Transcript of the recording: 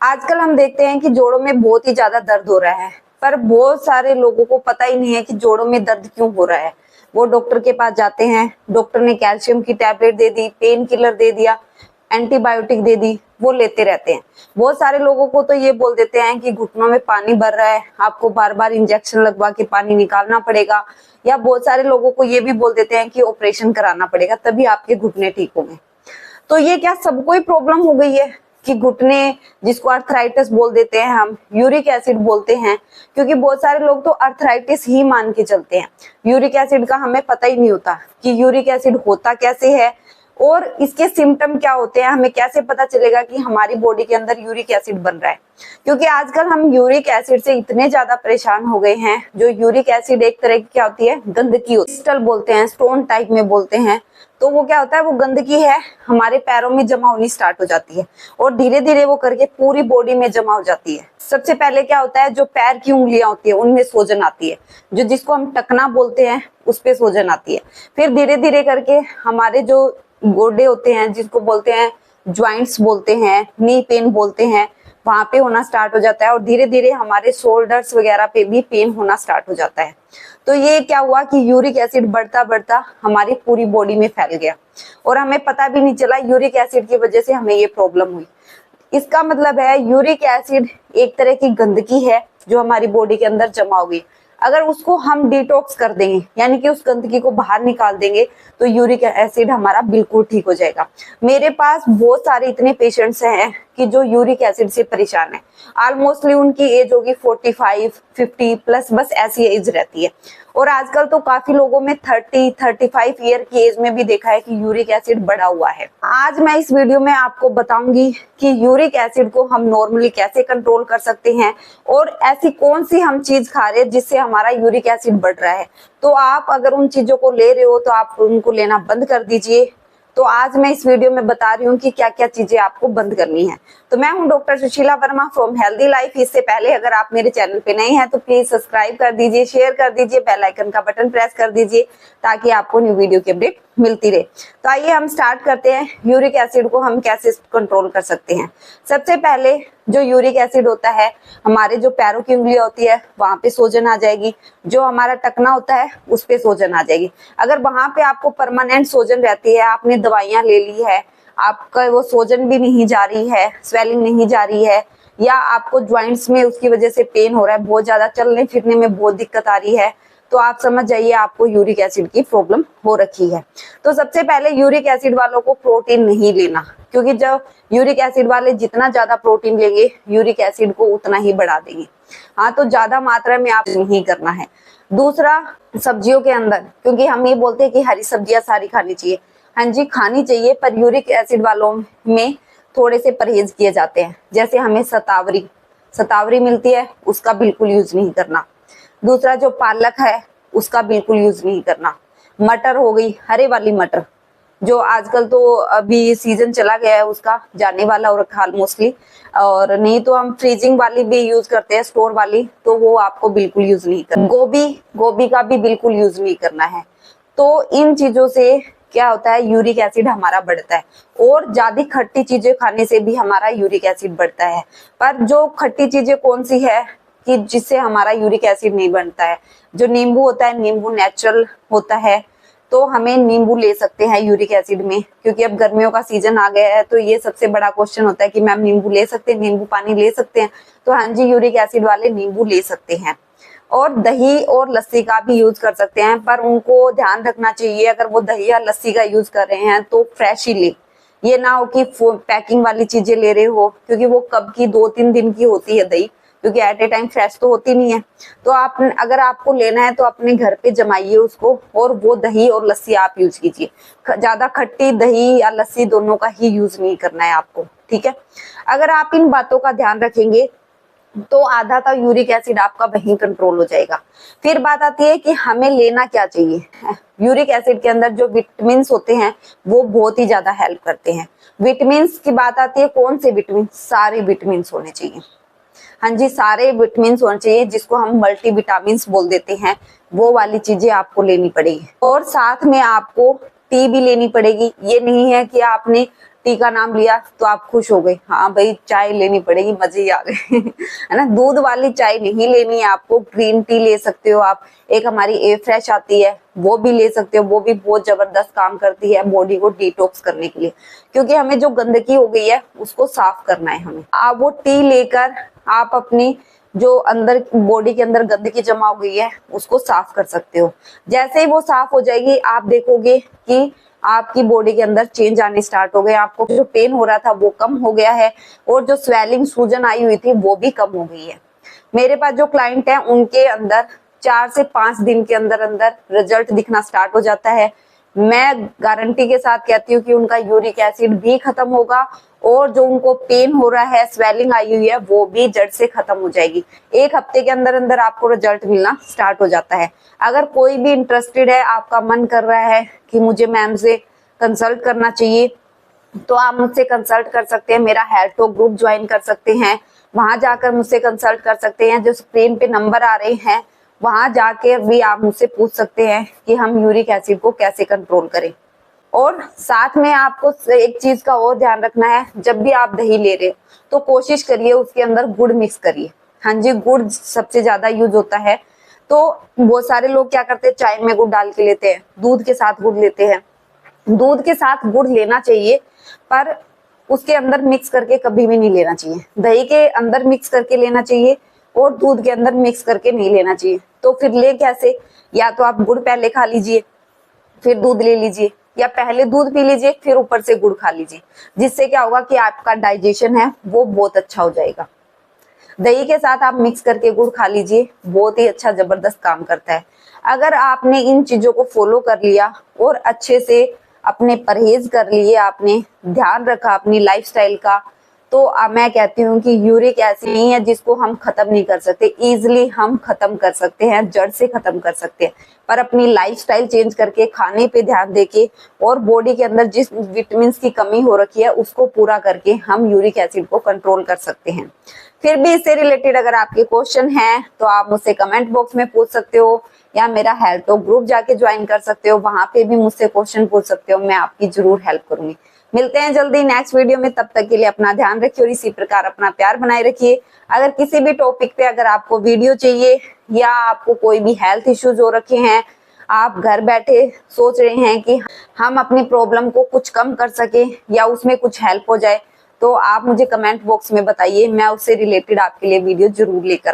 आजकल हम देखते हैं कि जोड़ों में बहुत ही ज्यादा दर्द हो रहा है, पर बहुत सारे लोगों को पता ही नहीं है कि जोड़ों में दर्द क्यों हो रहा है। वो डॉक्टर के पास जाते हैं, डॉक्टर ने कैल्शियम की टैबलेट दे दी, पेन किलर दे दिया, एंटीबायोटिक दे दी, वो लेते रहते हैं। बहुत सारे लोगों को तो ये बोल देते हैं कि घुटनों में पानी भर रहा है, आपको बार बार इंजेक्शन लगवा के पानी निकालना पड़ेगा, या बहुत सारे लोगों को ये भी बोल देते हैं कि ऑपरेशन कराना पड़ेगा तभी आपके घुटने ठीक होंगे। तो ये क्या सबको ही प्रॉब्लम हो गई है कि घुटने, जिसको अर्थराइटिस बोल देते हैं, हम यूरिक एसिड बोलते हैं, क्योंकि बहुत सारे लोग तो अर्थराइटिस ही मान के चलते हैं। यूरिक एसिड का हमें पता ही नहीं होता कि यूरिक एसिड होता कैसे है और इसके सिम्टम क्या होते हैं। हमें कैसे पता चलेगा कि हमारी बॉडी के अंदर यूरिक एसिड बन रहा है, क्योंकि आजकल हम यूरिक एसिड से इतने ज्यादा परेशान हो गए हैं। जो यूरिक एसिड एक तरह की क्या होती है, गंदगी होती है, क्रिस्टल बोलते हैं, स्टोन टाइप में बोलते हैं। तो वो क्या होता है, वो गंदगी है हमारे पैरों में जमा होनी स्टार्ट हो जाती है और धीरे धीरे वो करके पूरी बॉडी में जमा हो जाती है। सबसे पहले क्या होता है, जो पैर की उंगलियां होती है उनमें सूजन आती है, जो जिसको हम टकना बोलते हैं उस पे सूजन आती है। फिर धीरे धीरे करके हमारे जो गोडे होते हैं, जिसको बोलते हैं ज्वाइंट्स बोलते हैं, नी पेन बोलते हैं, वहां पे होना स्टार्ट हो जाता है और धीरे धीरे हमारे शोल्डर्स वगैरह पे भी पेन होना स्टार्ट हो जाता है। तो ये क्या हुआ कि यूरिक एसिड बढ़ता बढ़ता हमारी पूरी बॉडी में फैल गया और हमें पता भी नहीं चला यूरिक एसिड की वजह से हमें ये प्रॉब्लम हुई। इसका मतलब है यूरिक एसिड एक तरह की गंदगी है जो हमारी बॉडी के अंदर जमा हो गई। अगर उसको हम डिटॉक्स कर देंगे, यानी कि उस गंदगी को बाहर निकाल देंगे, तो यूरिक एसिड हमारा बिल्कुल ठीक हो जाएगा। मेरे पास बहुत सारे इतने पेशेंट्स हैं कि जो यूरिक एसिड से परेशान है। ऑलमोस्टली उनकी एज होगी 45, 50 प्लस, बस ऐसी एज रहती है। और आजकल तो काफी लोगों में 30-35 ईयर की एज में भी देखा है कि यूरिक एसिड बढ़ा हुआ है। आज मैं इस वीडियो में आपको बताऊंगी कि यूरिक एसिड को हम नॉर्मली कैसे कंट्रोल कर सकते हैं और ऐसी कौन सी हम चीज खा रहे हैं जिससे हमारा यूरिक एसिड बढ़ रहा है। तो आप अगर उन चीजों को ले रहे हो तो आप उनको लेना बंद कर दीजिए। तो आज मैं इस वीडियो में बता रही हूँ कि क्या क्या चीजें आपको बंद करनी है। तो मैं हूँ doctor Sushila Verma from healthy life. इससे पहले अगर आप मेरे चैनल पे नए हैं तो प्लीज सब्सक्राइब कर दीजिए, शेयर कर दीजिए, बेल आइकन का बटन प्रेस कर दीजिए ताकि आपको न्यू वीडियो की अपडेट मिलती रहे। तो आइए हम स्टार्ट करते हैं, यूरिक एसिड को हम कैसे कंट्रोल कर सकते हैं। सबसे पहले जो यूरिक एसिड होता है, हमारे जो पैरों की उंगलियां होती है वहां पे सूजन आ जाएगी, जो हमारा टकना होता है उस पे सूजन आ जाएगी। अगर वहां पे आपको परमानेंट सूजन रहती है, आपने दवाइयां ले ली है, आपका वो सूजन भी नहीं जा रही है, स्वेलिंग नहीं जा रही है, या आपको ज्वाइंट्स में उसकी वजह से पेन हो रहा है, बहुत ज्यादा चलने फिरने में बहुत दिक्कत आ रही है, तो आप समझ जाइए आपको यूरिक एसिड की प्रॉब्लम हो रखी है। तो सबसे पहले यूरिक एसिड वालों को प्रोटीन नहीं लेना, क्योंकि जब यूरिक एसिड वाले जितना ज्यादा प्रोटीन लेंगे यूरिक एसिड को उतना ही बढ़ा देंगे। हाँ, तो ज्यादा मात्रा में आप नहीं करना है। दूसरा, सब्जियों के अंदर, क्योंकि हम ये बोलते हैं कि हरी सब्जियां सारी खानी चाहिए, हाँ जी खानी चाहिए, पर यूरिक एसिड वालों में थोड़े से परहेज किए जाते हैं। जैसे हमें सतावरी मिलती है, उसका बिल्कुल यूज नहीं करना। दूसरा, जो पालक है उसका बिल्कुल यूज नहीं करना। मटर हो गई, हरे वाली मटर, जो आजकल तो अभी सीजन चला गया है उसका, जाने वाला और रखा मोस्टली, और नहीं तो हम फ्रीजिंग वाली भी यूज करते हैं, स्टोर वाली, तो वो आपको बिल्कुल यूज नहीं करना। गोभी का भी बिल्कुल यूज नहीं करना है। तो इन चीजों से क्या होता है, यूरिक एसिड हमारा बढ़ता है। और ज्यादा खट्टी चीजें खाने से भी हमारा यूरिक एसिड बढ़ता है। पर जो खट्टी चीजें कौन सी है कि जिससे हमारा यूरिक एसिड नहीं बनता है, जो नींबू होता है, नींबू नेचुरल होता है, तो हमें नींबू ले सकते हैं यूरिक एसिड में, क्योंकि अब गर्मियों का सीजन आ गया है। तो ये सबसे बड़ा क्वेश्चन होता है कि मैम नींबू ले सकते हैं, नींबू पानी ले सकते हैं, तो हाँ जी यूरिक एसिड वाले नींबू ले सकते हैं। और दही और लस्सी का भी यूज कर सकते हैं, पर उनको ध्यान रखना चाहिए अगर वो दही या लस्सी का यूज कर रहे हैं तो फ्रेश ही ले, ये ना हो कि पैकिंग वाली चीजें ले रहे हो, क्योंकि वो कब की 2-3 दिन की होती है दही, क्योंकि एट ए टाइम फ्रेश तो होती नहीं है। तो आप अगर आपको लेना है तो अपने घर पे जमाइए उसको, और वो दही और लस्सी आप यूज कीजिए। ज्यादा खट्टी दही या लस्सी दोनों का ही यूज नहीं करना है आपको, ठीक है। अगर आप इन बातों का ध्यान रखेंगे तो आधा का यूरिक एसिड आपका वहीं कंट्रोल हो जाएगा। फिर बात आती है कि हमें लेना क्या चाहिए। यूरिक एसिड के अंदर जो विटामिन होते हैं वो बहुत ही ज्यादा हेल्प करते हैं। विटामिन की बात आती है, कौन से विटामिन? सारे विटामिन होने चाहिए, हाँ जी सारे विटामिन होने चाहिए, जिसको हम मल्टीविटामिन बोल देते हैं। वो वाली चीजें आपको लेनी पड़ेगी, और साथ में आपको टी भी लेनी पड़ेगी। ये नहीं है कि आपने टी का नाम लिया तो आप खुश हो गए, हाँ भाई चाय लेनी पड़ेगी, मजे ही आ गए है ना। दूध वाली चाय नहीं लेनी है आपको, ग्रीन टी ले सकते हो आप। एक हमारी ए फ्रेश आती है, वो भी ले सकते हो, वो भी बहुत जबरदस्त काम करती है बॉडी को डिटॉक्स करने के लिए, क्योंकि हमें जो गंदगी हो गई है उसको साफ करना है हमें। आप वो टी लेकर आप अपनी जो अंदर बॉडी के अंदर गंदगी जमा हो गई है उसको साफ कर सकते हो। जैसे ही वो साफ हो जाएगी आप देखोगे कि आपकी बॉडी के अंदर चेंज आने स्टार्ट हो गए, आपको जो पेन हो रहा था वो कम हो गया है, और जो स्वेलिंग सूजन आई हुई थी वो भी कम हो गई है। मेरे पास जो क्लाइंट है उनके अंदर 4 से 5 दिन के अंदर अंदर रिजल्ट दिखना स्टार्ट हो जाता है। मैं गारंटी के साथ कहती हूँ कि उनका यूरिक एसिड भी खत्म होगा, और जो उनको पेन हो रहा है, स्वेलिंग आई हुई है, वो भी जड़ से खत्म हो जाएगी। 1 हफ्ते के अंदर अंदर आपको रिजल्ट मिलना स्टार्ट हो जाता है। अगर कोई भी इंटरेस्टेड है, आपका मन कर रहा है कि मुझे मैम से कंसल्ट करना चाहिए, तो आप मुझसे कंसल्ट कर सकते हैं। मेरा हेल्थ टॉक ग्रुप ज्वाइन कर सकते हैं, वहां जाकर मुझसे कंसल्ट कर सकते हैं। जो स्क्रीन पे नंबर आ रहे हैं वहां जाके भी आप मुझसे पूछ सकते हैं कि हम यूरिक एसिड को कैसे कंट्रोल करें। और साथ में आपको एक चीज का और ध्यान रखना है, जब भी आप दही ले रहे हो तो कोशिश करिए उसके अंदर गुड़ मिक्स करिए। हाँ जी, गुड़ सबसे ज्यादा यूज होता है। तो बहुत सारे लोग क्या करते हैं, चाय में गुड़ डाल के लेते हैं, दूध के साथ गुड़ लेते हैं। दूध के साथ गुड़ लेना चाहिए, पर उसके अंदर मिक्स करके कभी भी नहीं लेना चाहिए। दही के अंदर मिक्स करके लेना चाहिए और दूध के अंदर मिक्स करके नहीं लेना चाहिए। तो फिर ले कैसे, या तो आप गुड़ पहले खा लीजिए फिर दूध ले लीजिए, या पहले दूध पी लीजिए फिर ऊपर से गुड़ खा लीजिए। जिससे क्या होगा कि आपका डाइजेशन है वो बहुत अच्छा हो जाएगा। दही के साथ आप मिक्स करके गुड़ खा लीजिए, बहुत ही अच्छा जबरदस्त काम करता है। अगर आपने इन चीजों को फॉलो कर लिया और अच्छे से अपने परहेज कर लिए, आपने ध्यान रखा अपनी लाइफस्टाइल का, तो मैं कहती हूँ कि यूरिक एसिड नहीं है जिसको हम खत्म नहीं कर सकते, इजिली हम खत्म कर सकते हैं, जड़ से खत्म कर सकते हैं। पर अपनी लाइफस्टाइल चेंज करके, खाने पे ध्यान देके, और बॉडी के अंदर जिस विटामिन की कमी हो रखी है उसको पूरा करके हम यूरिक एसिड को कंट्रोल कर सकते हैं। फिर भी इससे रिलेटेड अगर आपके क्वेश्चन हैं तो आप मुझसे कमेंट बॉक्स में पूछ सकते हो, या मेरा हेल्थ टॉक ग्रुप जाके ज्वाइन कर सकते हो, वहां पे भी मुझसे क्वेश्चन पूछ सकते हो, मैं आपकी जरूर हेल्प करूंगी। मिलते हैं जल्दी नेक्स्ट वीडियो में, तब तक के लिए अपना ध्यान रखिए और इसी प्रकार अपना प्यार बनाए रखिए। अगर किसी भी टॉपिक पे अगर आपको वीडियो चाहिए, या आपको कोई भी हेल्थ इश्यूज हो रखे हैं, आप घर बैठे सोच रहे हैं कि हम अपनी प्रॉब्लम को कुछ कम कर सके या उसमें कुछ हेल्प हो जाए, तो आप मुझे कमेंट बॉक्स में बताइए, मैं उससे रिलेटेड आपके लिए वीडियो जरूर लेकर